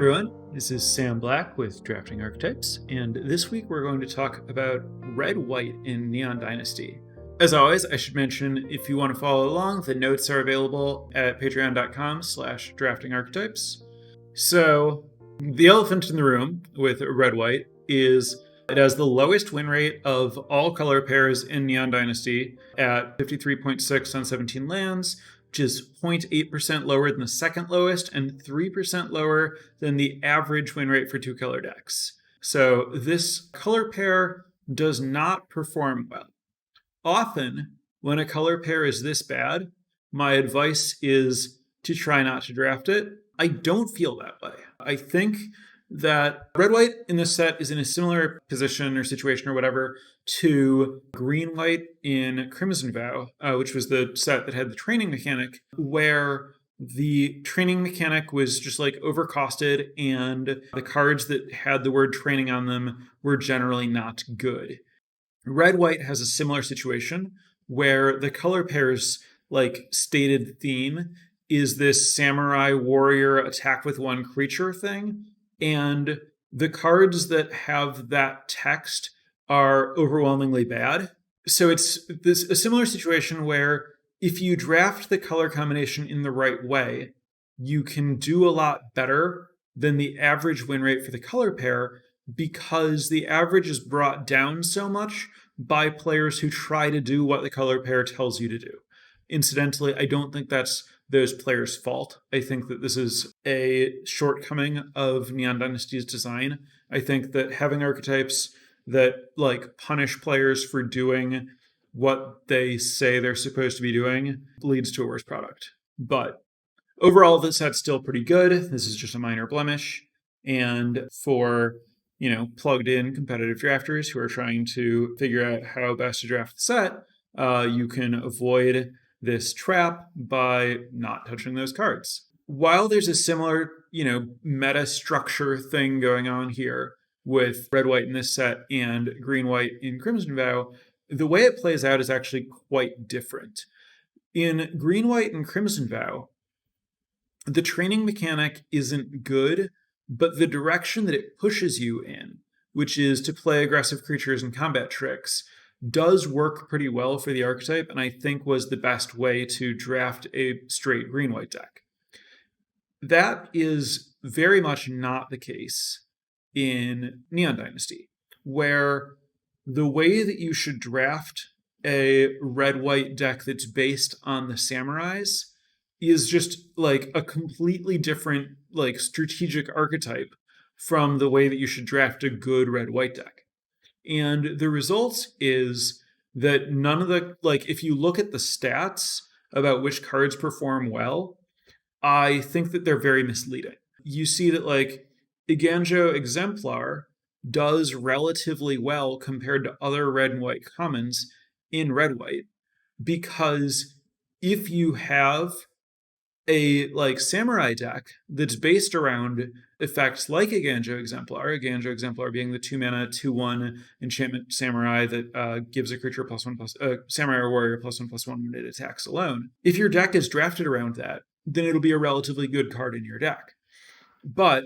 everyone, this is Sam Black with Drafting Archetypes, and this week we're going to talk about red-white in Neon Dynasty. As always, I should mention, if you want to follow along, the notes are available at patreon.com/draftingarchetypes. So, the elephant in the room with red-white is it has the lowest win rate of all color pairs in Neon Dynasty at 53.6 on 17 lands, which is 0.8% lower than the second lowest and 3% lower than the average win rate for two color decks. So this color pair does not perform well. Often, when a color pair is this bad, my advice is to try not to draft it. I don't feel that way. I think that red-white in this set is in a similar position or situation or whatever to green-white in Crimson Vow, which was the set that had the training mechanic, where the training mechanic was just like overcosted and the cards that had the word training on them were generally not good. Red-white has a similar situation where the color pair's like stated theme is this samurai warrior attack with one creature thing. And the cards that have that text are overwhelmingly bad. So it's a similar situation where if you draft the color combination in the right way, you can do a lot better than the average win rate for the color pair because the average is brought down so much by players who try to do what the color pair tells you to do. Incidentally, I don't think that's those players' fault. I think that this is a shortcoming of Neon Dynasty's design. I think that having archetypes that like punish players for doing what they say they're supposed to be doing leads to a worse product. But overall, this set's still pretty good. This is just a minor blemish. And for, plugged in competitive drafters who are trying to figure out how best to draft the set, you can avoid this trap by not touching those cards. While there's a similar, meta structure thing going on here with red-white in this set and green-white in Crimson Vow, the way it plays out is actually quite different. In green-white and Crimson Vow, the training mechanic isn't good, but the direction that it pushes you in, which is to play aggressive creatures and combat tricks, does work pretty well for the archetype, and I think was the best way to draft a straight green-white deck. That is very much not the case in Neon Dynasty, where the way that you should draft a red-white deck that's based on the samurais is just like a completely different like strategic archetype from the way that you should draft a good red-white deck. And the result is that none of the, if you look at the stats about which cards perform well, I think that they're very misleading. You see that, Iganjo Exemplar does relatively well compared to other red and white commons in red-white, because if you have a samurai deck that's based around effects like Iganjo Exemplar being the 2-mana 2/1 enchantment samurai that gives a creature samurai or warrior +1/+1 when it attacks alone. If your deck is drafted around that, then it'll be a relatively good card in your deck. But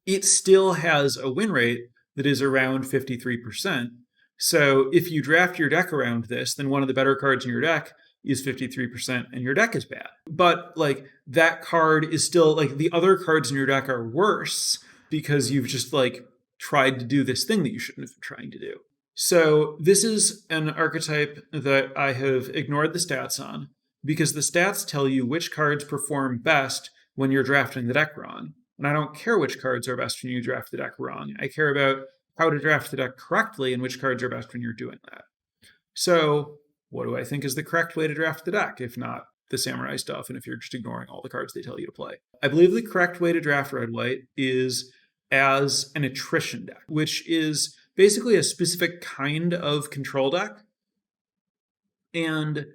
it still has a win rate that is around 53%. So if you draft your deck around this, then one of the better cards in your deck is 53% and your deck is bad. But that card is still the other cards in your deck are worse because you've just tried to do this thing that you shouldn't have been trying to do. So this is an archetype that I have ignored the stats on because the stats tell you which cards perform best when you're drafting the deck wrong. And I don't care which cards are best when you draft the deck wrong. I care about how to draft the deck correctly and which cards are best when you're doing that. So what do I think is the correct way to draft the deck, if not the samurai stuff, and if you're just ignoring all the cards they tell you to play? I believe the correct way to draft red-white is as an attrition deck, which is basically a specific kind of control deck. And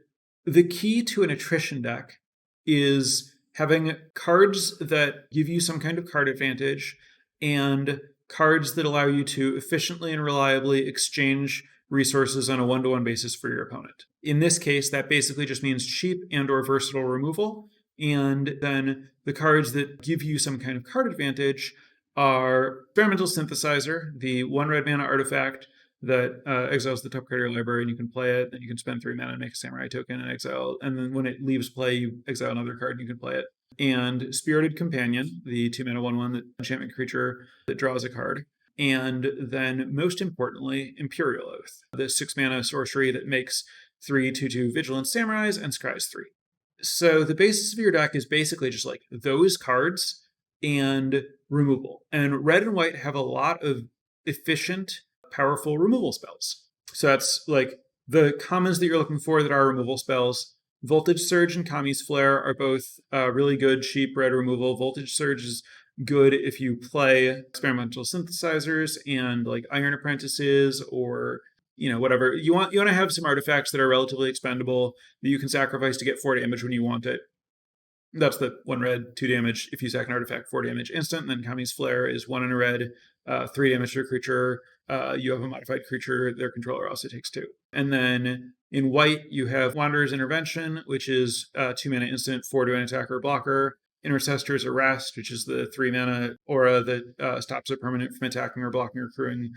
the key to an attrition deck is having cards that give you some kind of card advantage and cards that allow you to efficiently and reliably exchange resources on a one-to-one basis for your opponent. In this case, that basically just means cheap and or versatile removal. And then the cards that give you some kind of card advantage are Experimental Synthesizer, the 1 red mana artifact that exiles the top card of your library, and you can play it, and you can spend 3 mana and make a samurai token and exile, and then when it leaves play, you exile another card and you can play it. And Spirited Companion, the 2 mana 1/1 that enchantment creature that draws a card. And then, most importantly, Imperial Oath, the 6 mana sorcery that makes 3 2/2 Vigilant Samurais and scries 3. So the basis of your deck is basically just like those cards and removal. And red and white have a lot of efficient, powerful removal spells. So that's like the commons that you're looking for that are removal spells. Voltage Surge and Kami's Flare are both really good, cheap red removal. Voltage Surge is good if you play Experimental Synthesizers and like Iron Apprentices, or whatever. You want to have some artifacts that are relatively expendable that you can sacrifice to get 4 damage when you want it. That's the 1 red, 2 damage. If you sack an artifact, 4 damage instant. And then Kami's Flare is 1 in a red, 3 damage to a creature. You have a modified creature, their controller also takes 2. And then in white, you have Wanderer's Intervention, which is 2 mana instant, 4 to an attacker or blocker. Intercessor's Arrest, which is the 3 mana aura that stops a permanent from attacking or blocking or crewing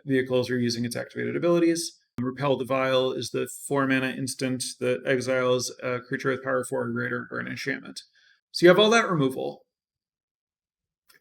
vehicles or using its activated abilities. Repel the Vile is the 4 mana instant that exiles a creature with power 4 or greater or an enchantment. So you have all that removal.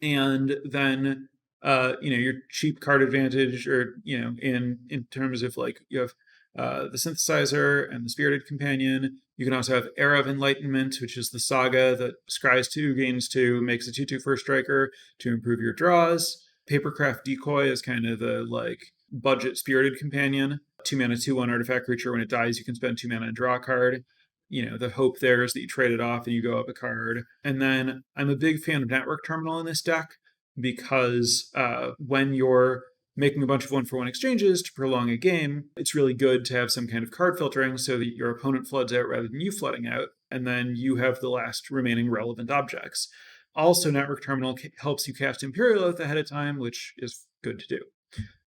And then, your cheap card advantage, or, in terms of like, you have the Synthesizer and the Spirited Companion. You can also have Era of Enlightenment, which is the saga that scries 2, gains 2, makes a 2/2 first striker to improve your draws. Papercraft Decoy is kind of the like budget Spirited Companion. 2 mana 2/1 artifact creature. When it dies, you can spend 2 mana and draw a card. The hope there is that you trade it off and you go up a card. And then I'm a big fan of Network Terminal in this deck because when you're making a bunch of 1-for-1 exchanges to prolong a game, it's really good to have some kind of card filtering so that your opponent floods out rather than you flooding out, and then you have the last remaining relevant objects. Also, Network Terminal helps you cast Imperial Oath ahead of time, which is good to do.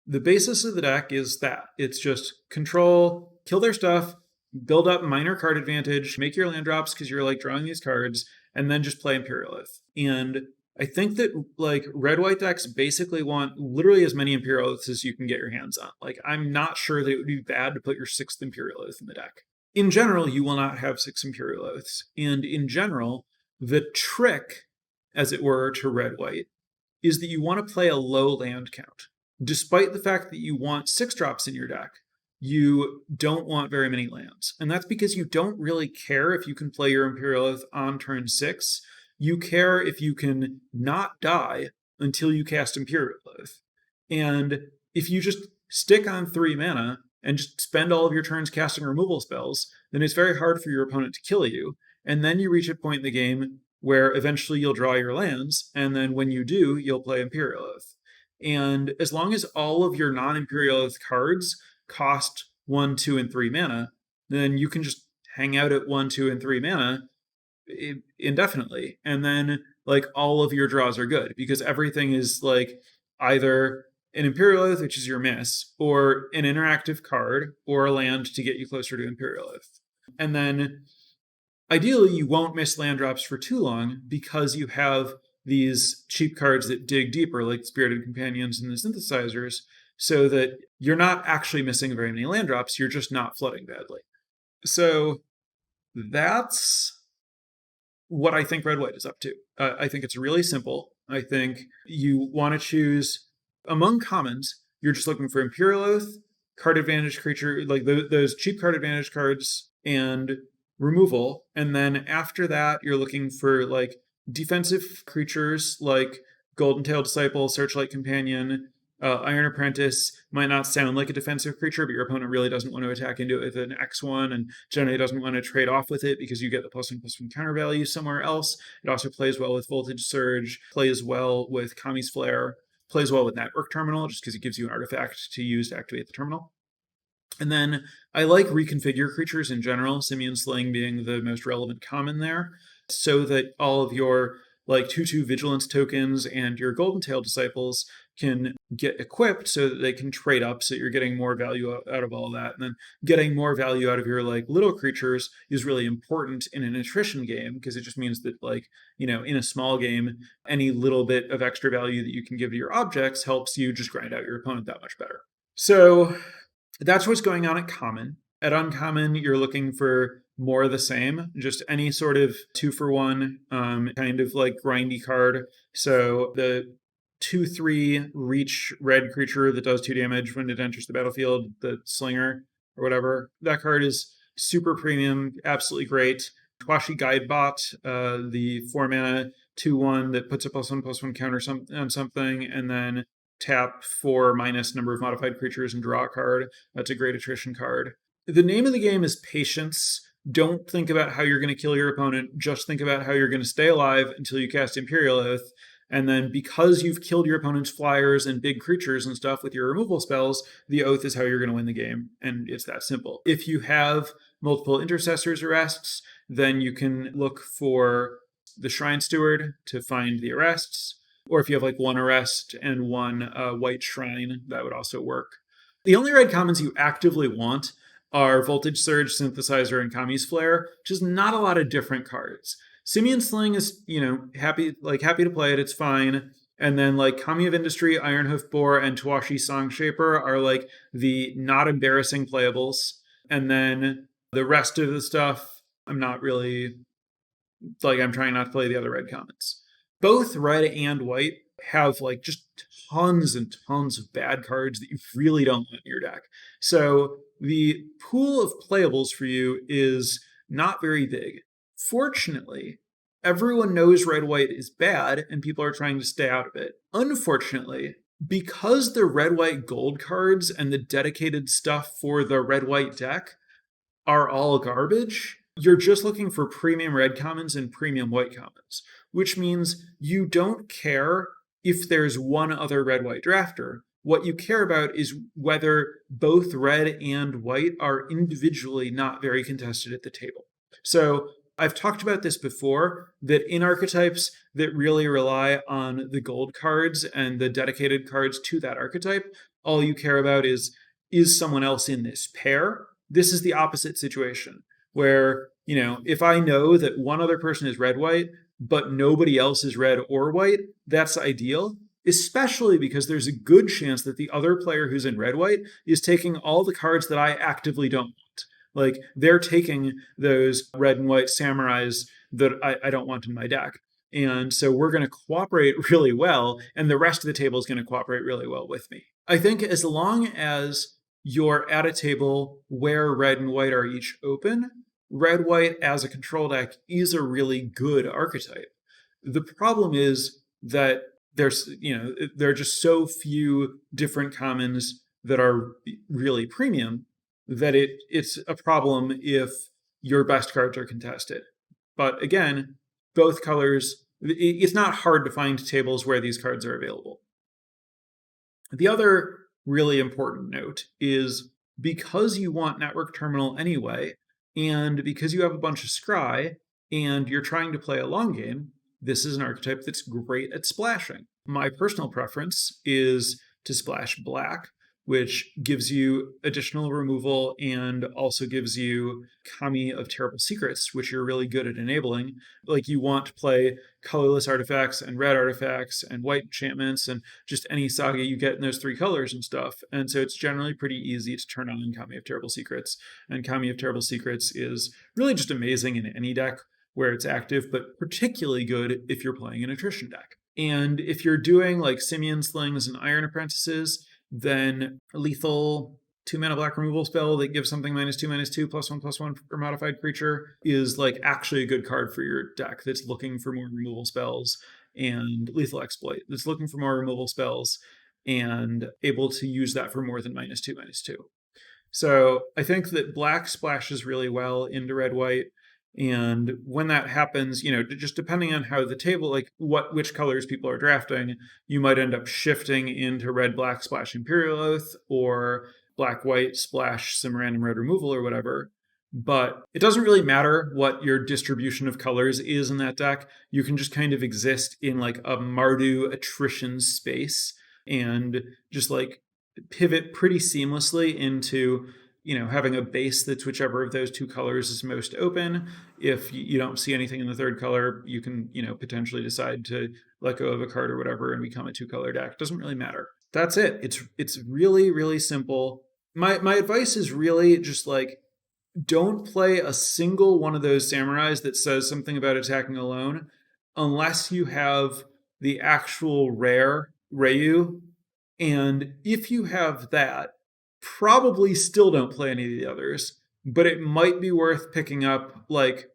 The basis of the deck is that it's just control, kill their stuff, build up minor card advantage, make your land drops because you're like drawing these cards, and then just play Imperial Oath. And I think that like red-white decks basically want literally as many Imperial Oaths as you can get your hands on. Like, I'm not sure that it would be bad to put your 6th Imperial Oath in the deck. In general, you will not have 6 Imperial Oaths. And in general, the trick, as it were, to red-white is that you want to play a low land count. Despite the fact that you want 6 drops in your deck, you don't want very many lands. And that's because you don't really care if you can play your Imperial Oath on turn 6. You care if you can not die until you cast Imperial Oath. And if you just stick on 3 mana and just spend all of your turns casting removal spells, then it's very hard for your opponent to kill you. And then you reach a point in the game where eventually you'll draw your lands, and then when you do, you'll play Imperial Oath. And as long as all of your non-Imperial Oath cards cost 1, 2, and 3 mana, then you can just hang out at 1, 2, and 3 mana indefinitely, and then like all of your draws are good because everything is like either an Imperial Oath, which is your miss, or an interactive card, or a land to get you closer to Imperial Oath. And then ideally you won't miss land drops for too long because you have these cheap cards that dig deeper, like Spirited Companions and the Synthesizers, so that you're not actually missing very many land drops, you're just not flooding badly. So that's what I think red-white is up to. I think it's really simple. I think you want to choose among commons. You're just looking for Imperial Oath, card advantage creature, like those cheap card advantage cards, and removal. And then after that, you're looking for like defensive creatures like Golden-Tailed Disciple, Searchlight Companion. Iron Apprentice might not sound like a defensive creature, but your opponent really doesn't want to attack into it with an X1 and generally doesn't want to trade off with it because you get the +1/+1 counter value somewhere else. It also plays well with Voltage Surge, plays well with Kami's Flare, plays well with Network Terminal just because it gives you an artifact to use to activate the terminal. And then I like reconfigure creatures in general, Simian Sling being the most relevant common there, so that all of your like 2/2 vigilance tokens and your Golden-Tailed Disciples can get equipped so that they can trade up, so you're getting more value out of all that. And then getting more value out of your like little creatures is really important in an attrition game, because it just means that like, in a small game, any little bit of extra value that you can give to your objects helps you just grind out your opponent that much better. So that's what's going on at common. At uncommon, you're looking for more of the same, just any sort of 2-for-1 kind of like grindy card. So the 2/3 reach red creature that does 2 damage when it enters the battlefield, the Slinger or whatever. That card is super premium, absolutely great. Twashi Guidebot, the 4-mana 2/1 that puts a +1/+1 counter on something, and then tap for minus number of modified creatures and draw a card. That's a great attrition card. The name of the game is patience. Don't think about how you're going to kill your opponent. Just think about how you're going to stay alive until you cast Imperial Oath. And then because you've killed your opponent's flyers and big creatures and stuff with your removal spells, the Oath is how you're going to win the game. And it's that simple. If you have multiple Intercessor's Arrests, then you can look for the Shrine Steward to find the arrests. Or if you have like one arrest and one white shrine, that would also work. The only red commons you actively want are Voltage Surge, Synthesizer, and Kami's Flare, which is not a lot of different cards. Simian Sling is, happy to play it, it's fine. And then like Kami of Industry, Ironhoof Boar, and Twashi Songshaper are like the not embarrassing playables. And then the rest of the stuff, I'm trying not to play the other red commons. Both red and white have like just tons and tons of bad cards that you really don't want in your deck. So the pool of playables for you is not very big. Fortunately, everyone knows red-white is bad and people are trying to stay out of it. Unfortunately, because the red-white gold cards and the dedicated stuff for the red-white deck are all garbage, you're just looking for premium red commons and premium white commons, which means you don't care if there's one other red-white drafter. What you care about is whether both red and white are individually not very contested at the table. So I've talked about this before, that in archetypes that really rely on the gold cards and the dedicated cards to that archetype, all you care about is someone else in this pair? This is the opposite situation, where, if I know that one other person is red-white, but nobody else is red or white, that's ideal, especially because there's a good chance that the other player who's in red-white is taking all the cards that I actively don't want. Like, they're taking those red and white samurais that I don't want in my deck. And so we're going to cooperate really well, and the rest of the table is going to cooperate really well with me. I think as long as you're at a table where red and white are each open, red-white as a control deck is a really good archetype. The problem is that there are just so few different commons that are really premium that it's a problem if your best cards are contested. But again, both colors, it's not hard to find tables where these cards are available. The other really important note is, because you want Network Terminal anyway, and because you have a bunch of scry, and you're trying to play a long game, this is an archetype that's great at splashing. My personal preference is to splash black, which gives you additional removal and also gives you Kami of Terrible Secrets, which you're really good at enabling. Like, you want to play colorless artifacts and red artifacts and white enchantments and just any saga you get in those three colors and stuff. And so it's generally pretty easy to turn on Kami of Terrible Secrets. And Kami of Terrible Secrets is really just amazing in any deck where it's active, but particularly good if you're playing an attrition deck. And if you're doing like Simian Slings and Iron Apprentices, then a lethal 2-mana black removal spell that gives something -2/-2 +1/+1 for modified creature is like actually a good card for your deck that's looking for more removal spells, and Lethal Exploit that's looking for more removal spells and able to use that for more than -2/-2. So I think that black splashes really well into red-white. And when that happens, just depending on how the table, like which colors people are drafting, you might end up shifting into red-black splash Imperial Oath or black-white splash some random red removal or whatever. But it doesn't really matter what your distribution of colors is in that deck. You can just kind of exist in like a Mardu attrition space and just like pivot pretty seamlessly into, having a base that's whichever of those two colors is most open. If you don't see anything in the third color, you can, potentially decide to let go of a card or whatever and become a 2-color deck. Doesn't really matter. That's it. It's really, really simple. My advice is really just like, don't play a single one of those samurais that says something about attacking alone unless you have the actual rare Ryu. And if you have that, probably still don't play any of the others, but it might be worth picking up. Like,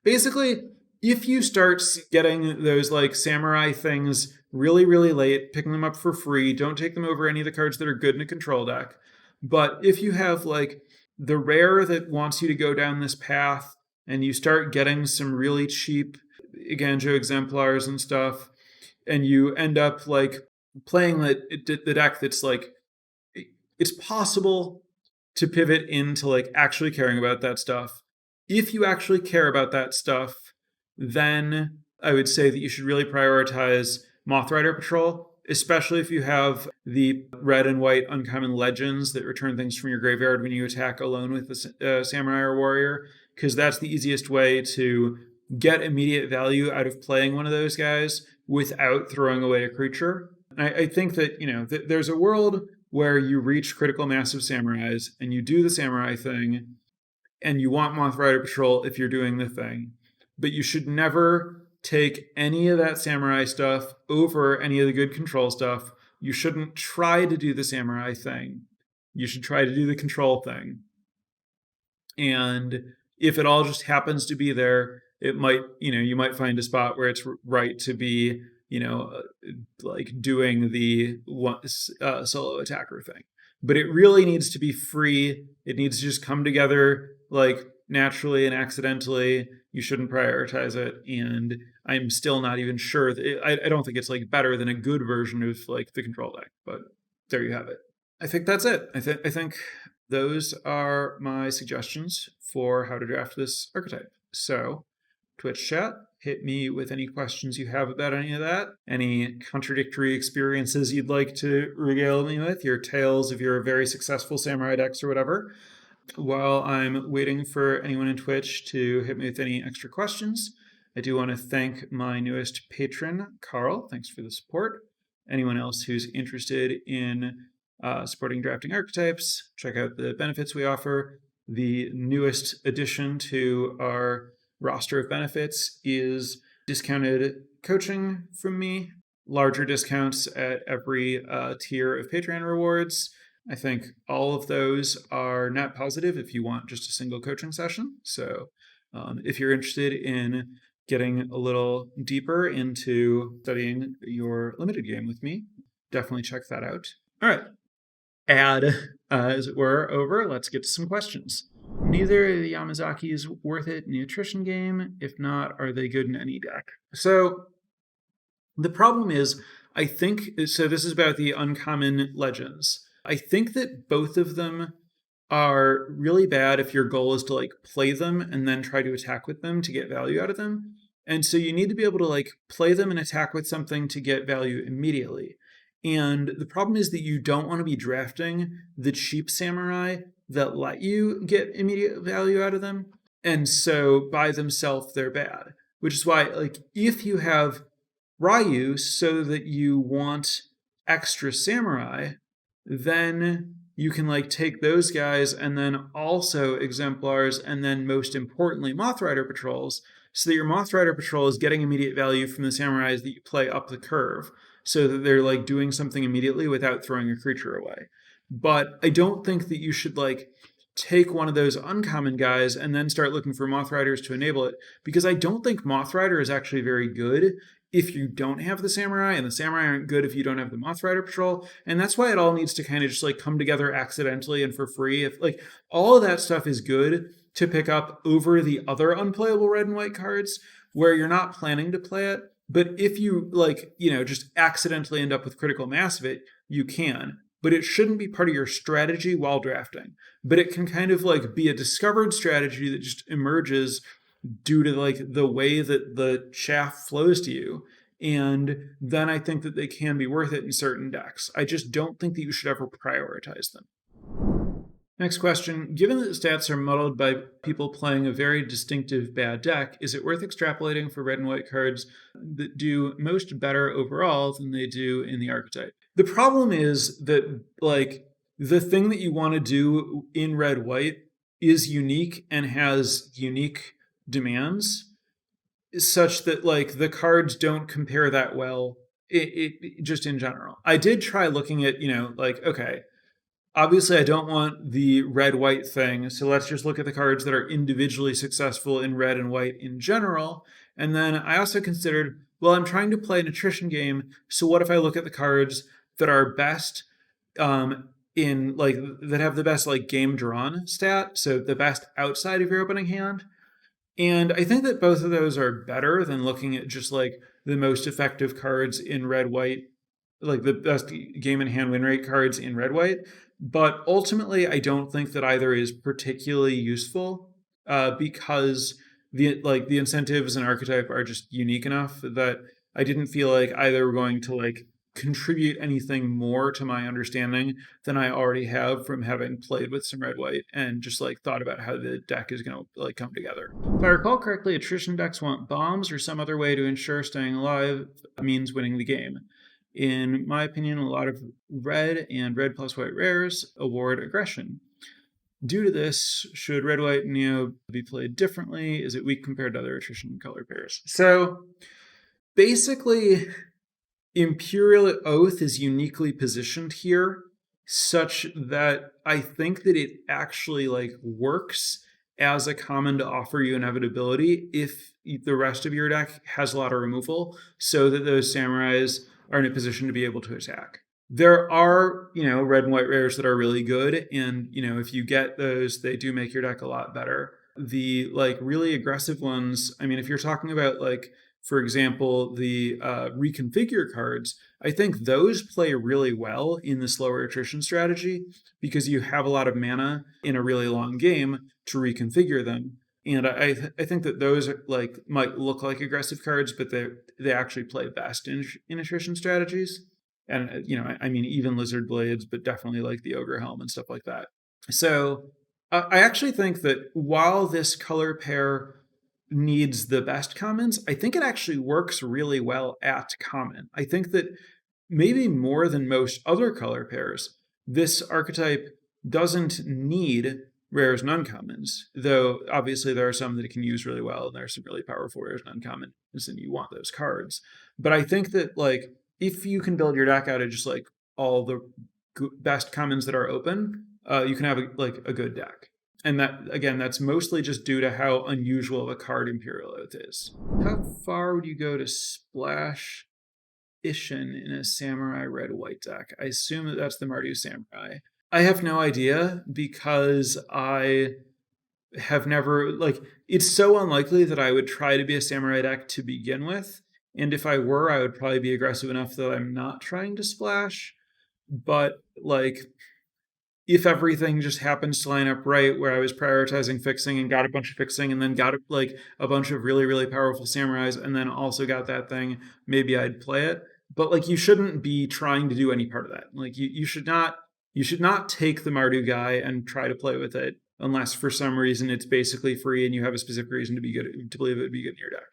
basically, if you start getting those like samurai things really, really late, picking them up for free, don't take them over any of the cards that are good in a control deck. But if you have like the rare that wants you to go down this path and you start getting some really cheap Ganjo exemplars and stuff, and you end up like playing the deck that's like, it's possible to pivot into like actually caring about that stuff. If you actually care about that stuff, then I would say that you should really prioritize Moth Rider Patrol, especially if you have the red and white uncommon legends that return things from your graveyard when you attack alone with the samurai or warrior, because that's the easiest way to get immediate value out of playing one of those guys without throwing away a creature. I think that, there's a world where you reach critical mass of samurais and you do the samurai thing and you want Moth Rider Patrol if you're doing the thing. But you should never take any of that samurai stuff over any of the good control stuff. You shouldn't try to do the samurai thing. You should try to do the control thing. And if it all just happens to be there, it might, you might find a spot where it's right to be, like doing the solo attacker thing. But it really needs to be free. It needs to just come together like naturally and accidentally. You shouldn't prioritize it. And I'm still not even sure that I don't think it's like better than a good version of like the control deck, but there you have it. I think that's it. I think those are my suggestions for how to draft this archetype. So Twitch chat, hit me with any questions you have about any of that, any contradictory experiences you'd like to regale me with, your tales of your very successful samurai decks or whatever. While I'm waiting for anyone in Twitch to hit me with any extra questions, I do want to thank my newest patron, Carl. Thanks for the support. Anyone else who's interested in supporting Drafting Archetypes, check out the benefits we offer. The newest addition to our roster of benefits is discounted coaching from me, larger discounts at every tier of Patreon rewards. I think all of those are net positive if you want just a single coaching session. So if you're interested in getting a little deeper into studying your limited game with me, definitely check that out. All right. Ad, as it were, over. Let's get to some questions. Neither of the Yamazaki is worth it in the attrition game. If not, are they good in any deck? So the problem is, I think, so this is about the uncommon legends. I think that both of them are really bad if your goal is to like play them and then try to attack with them to get value out of them. And so you need to be able to like play them and attack with something to get value immediately. And the problem is that you don't want to be drafting the cheap samurai that let you get immediate value out of them. And so by themselves, they're bad. Which is why, like, if you have Ryu so that you want extra samurai, then you can like take those guys and then also exemplars and then most importantly Moth Rider patrols, so that your Moth Rider patrol is getting immediate value from the samurais that you play up the curve, so that they're like doing something immediately without throwing a creature away. But I don't think that you should like take one of those uncommon guys and then start looking for Moth Riders to enable it, because I don't think Moth Rider is actually very good if you don't have the samurai, and the samurai aren't good if you don't have the Moth Rider patrol. And that's why it all needs to kind of just like come together accidentally and for free. If like all of that stuff is good to pick up over the other unplayable red and white cards where you're not planning to play it. But if you like, just accidentally end up with critical mass of it, you can. But it shouldn't be part of your strategy while drafting. But it can kind of like be a discovered strategy that just emerges due to like the way that the chaff flows to you. And then I think that they can be worth it in certain decks. I just don't think that you should ever prioritize them. Next question. Given that the stats are muddled by people playing a very distinctive bad deck, is it worth extrapolating for red and white cards that do most better overall than they do in the archetype? The problem is that, like, the thing that you want to do in red white is unique and has unique demands, such that, like, the cards don't compare that well. It just in general. I did try looking at, like, okay, obviously I don't want the red-white thing, so let's just look at the cards that are individually successful in red and white in general. And then I also considered, well, I'm trying to play an attrition game, so what if I look at the cards that are best in, like, that have the best, like, game drawn stat, so the best outside of your opening hand. And I think that both of those are better than looking at just, like, the most effective cards in red white, like the best game in hand win rate cards in red white. But ultimately, I don't think that either is particularly useful, because the incentives and archetype are just unique enough that I didn't feel like either were going to, like, contribute anything more to my understanding than I already have from having played with some red white and just, like, thought about how the deck is going to, like, come together. If I recall correctly, attrition decks want bombs or some other way to ensure staying alive means winning the game. In my opinion, a lot of red and red plus white rares award aggression. Due to this, should red, white, and neo be played differently? Is it weak compared to other attrition color pairs? So basically, Imperial Oath is uniquely positioned here, such that I think that it actually, like, works as a common to offer you inevitability if the rest of your deck has a lot of removal, so that those samurais are in a position to be able to attack. There are, red and white rares that are really good, and, if you get those, they do make your deck a lot better. The, like, really aggressive ones, I mean, if you're talking about, like, for example, the reconfigure cards, I think those play really well in the slower attrition strategy because you have a lot of mana in a really long game to reconfigure them. And I think that those are, like, might look like aggressive cards, but they actually play best in attrition strategies. And, I mean, even Lizard Blades, but definitely, like, the Ogre Helm and stuff like that. So I actually think that while this color pair needs the best commons, I think it actually works really well at common. I think that maybe more than most other color pairs, this archetype doesn't need rares and uncommons, though obviously there are some that it can use really well, and there are some really powerful rares and uncommons, and you want those cards. But I think that, like, if you can build your deck out of just, like, all the best commons that are open, you can have a good deck. And that, again, that's mostly just due to how unusual of a card Imperial Oath is. How far would you go to splash Ishin in a Samurai red-white deck? I assume that that's the Mardu Samurai. I have no idea because I have never, like, it's so unlikely that I would try to be a Samurai deck to begin with. And if I were, I would probably be aggressive enough that I'm not trying to splash. But, like, if everything just happens to line up right, where I was prioritizing fixing and got a bunch of fixing and then got, like, a bunch of really, really powerful samurais and then also got that thing, maybe I'd play it. But, like, you shouldn't be trying to do any part of that. Like, you should not take the Mardu guy and try to play with it unless for some reason it's basically free and you have a specific reason to believe it would be good in your deck.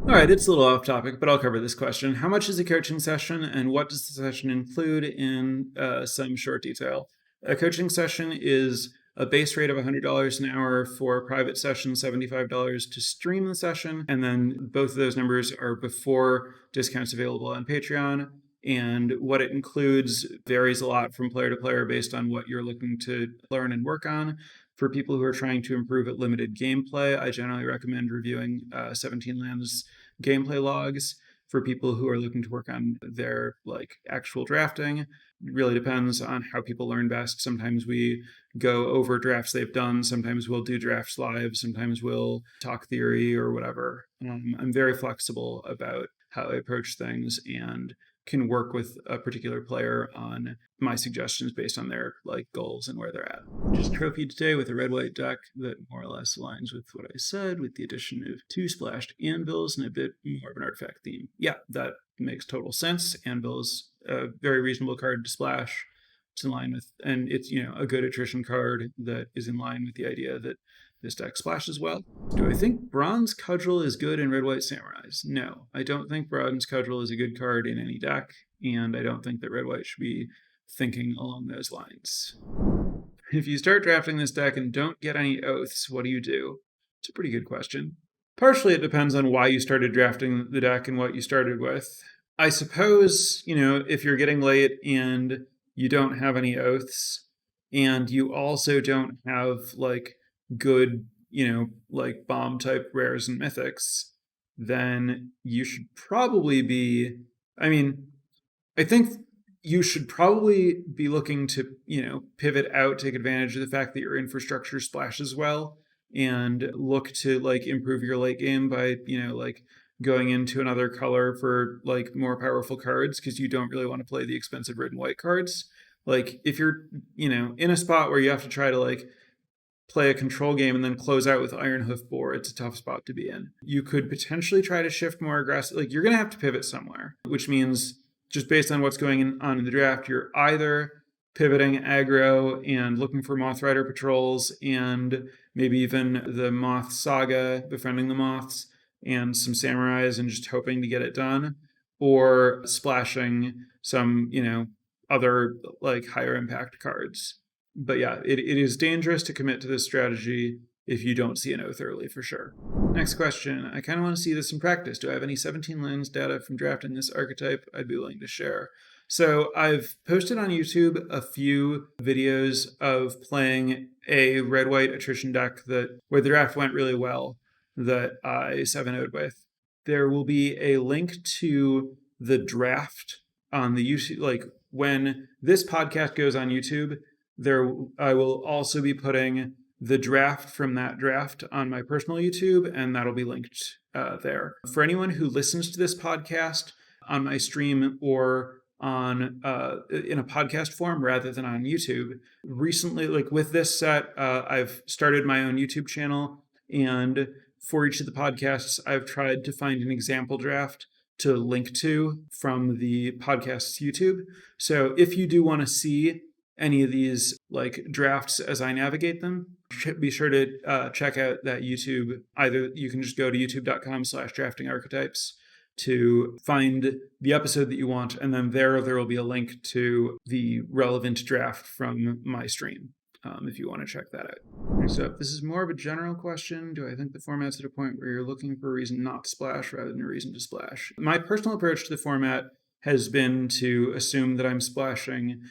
All right, it's a little off topic, but I'll cover this question. How much is a coaching session, and what does the session include in some short detail? A coaching session is a base rate of $100 an hour for a private session, $75 to stream the session, and then both of those numbers are before discounts available on Patreon. And what it includes varies a lot from player to player based on what you're looking to learn and work on. For people who are trying to improve at limited gameplay, I generally recommend reviewing 17 Lands gameplay logs. For people who are looking to work on their, like, actual drafting, it really depends on how people learn best. Sometimes we go over drafts they've done. Sometimes we'll do drafts live. Sometimes we'll talk theory or whatever. I'm very flexible about how I approach things, and can work with a particular player on my suggestions based on their like goals and where they're at. Just trophied today with a red-white deck that more or less aligns with what I said, with the addition of 2 splashed anvils and a bit more of an artifact theme. Yeah, that makes total sense. Anvil's a very reasonable card to splash. It's in line with, and it's, you know, a good attrition card that is in line with the idea that this deck splashes well. Do I think Bronze Cudgel is good in Red-White Samurais? No, I don't think Bronze Cudgel is a good card in any deck, and I don't think that Red-White should be thinking along those lines. If you start drafting this deck and don't get any oaths, what do you do? It's a pretty good question. Partially it depends on why you started drafting the deck and what you started with. I suppose, you know, if you're getting late and you don't have any oaths, and you also don't have like good, you know, like bomb type rares and mythics, then you should probably be, I think you should probably be looking to, you know, pivot out, take advantage of the fact that your infrastructure splashes well, and look to like improve your late game by, you know, like going into another color for like more powerful cards, because you don't really want to play the expensive red and white cards. Like if you're, you know, in a spot where you have to try to like play a control game and then close out with Iron Hoof Boar, it's a tough spot to be in. You could potentially try to shift more aggressive. Like you're going to have to pivot somewhere, which means just based on what's going on in the draft, you're either pivoting aggro and looking for Moth Rider patrols and maybe even the Moth Saga, befriending the Moths, and some Samurais and just hoping to get it done, or splashing some, you know, other like higher impact cards. But yeah, it is dangerous to commit to this strategy if you don't see an oath early, for sure. Next question. I kind of want to see this in practice. Do I have any 17 lands data from drafting this archetype I'd be willing to share? So I've posted on YouTube a few videos of playing a red-white attrition deck where the draft went really well that I 7-0'd with. There will be a link to the draft on the YouTube. Like when this podcast goes on YouTube, I will also be putting the draft from that draft on my personal YouTube, and that'll be linked there. For anyone who listens to this podcast on my stream or on in a podcast form rather than on YouTube, recently, like with this set, I've started my own YouTube channel, and for each of the podcasts, I've tried to find an example draft to link to from the podcast's YouTube. So if you do want to see any of these like drafts as I navigate them, be sure to check out that YouTube. Either you can just go to youtube.com/draftingarchetypes to find the episode that you want, and then there will be a link to the relevant draft from my stream if you want to check that out. Next up, this is more of a general question. Do I think the format's at a point where you're looking for a reason not to splash rather than a reason to splash? My personal approach to the format has been to assume that I'm splashing,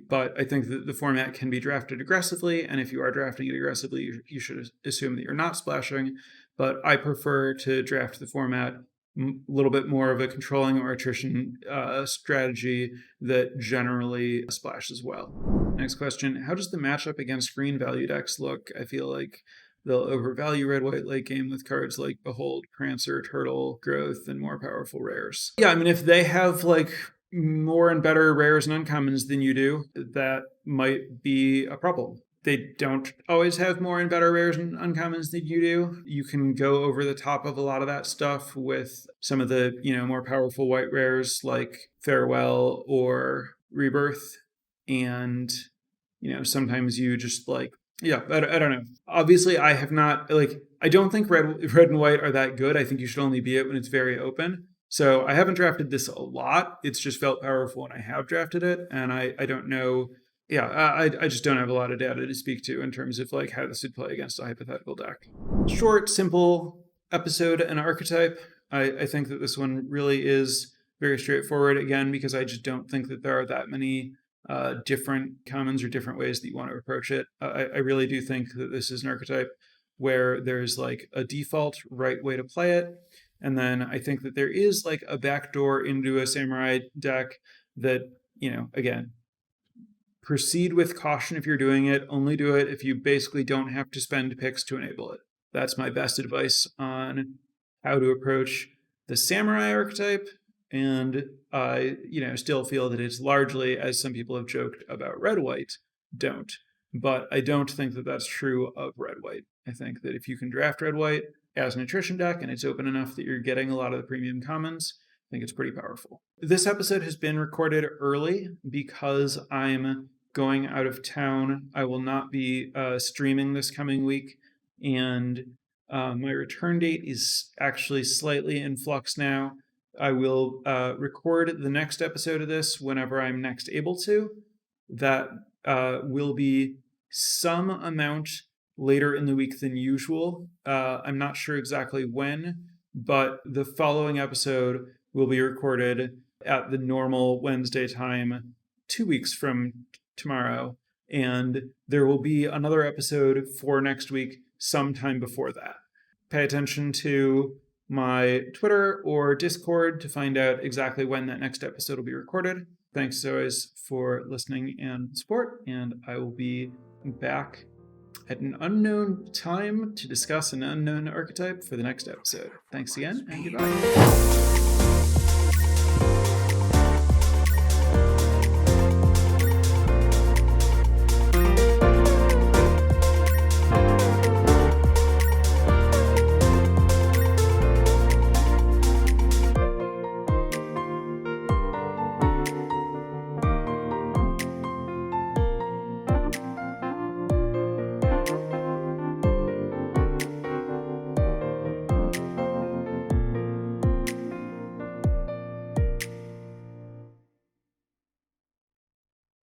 but I think that the format can be drafted aggressively, and if you are drafting it aggressively, you should assume that you're not splashing. But I prefer to draft the format a little bit more of a controlling or attrition strategy that generally splashes well. Next question, how does the matchup against green value decks look? I feel like they'll overvalue red-white late game with cards like Behold, Prancer, Turtle, Growth, and more powerful rares. Yeah, I mean, if they have like more and better rares and uncommons than you do, that might be a problem. They don't always have more and better rares and uncommons than you do. You can go over the top of a lot of that stuff with some of the, you know, more powerful white rares like Farewell or Rebirth. And, you know, sometimes you just like, yeah, I don't know. Obviously, I have not, like, I don't think red and white are that good. I think you should only be it when it's very open. So I haven't drafted this a lot. It's just felt powerful when I have drafted it. And I don't know. Yeah, I just don't have a lot of data to speak to in terms of like how this would play against a hypothetical deck. Short, simple episode and archetype. I think that this one really is very straightforward, again, because I just don't think that there are that many different commons or different ways that you want to approach it. I really do think that this is an archetype where there's like a default right way to play it. And then I think that there is like a backdoor into a samurai deck that, you know, again, proceed with caution if you're doing it. Only do it if you basically don't have to spend picks to enable it. That's my best advice on how to approach the samurai archetype. And I, still feel that it's largely, as some people have joked about red-white, don't. But I don't think that that's true of red-white. I think that if you can draft red-white as an attrition deck and it's open enough that you're getting a lot of the premium commons, I think it's pretty powerful. This episode has been recorded early because I'm going out of town. I will not be streaming this coming week, and my return date is actually slightly in flux now. I will record the next episode of this whenever I'm next able to. That will be some amount later in the week than usual. I'm not sure exactly when, but the following episode will be recorded at the normal Wednesday time 2 weeks from tomorrow. And there will be another episode for next week sometime before that. Pay attention to my Twitter or Discord to find out exactly when that next episode will be recorded. Thanks as always for listening and support, and I will be back at an unknown time to discuss an unknown archetype for the next episode. Thanks again, and goodbye.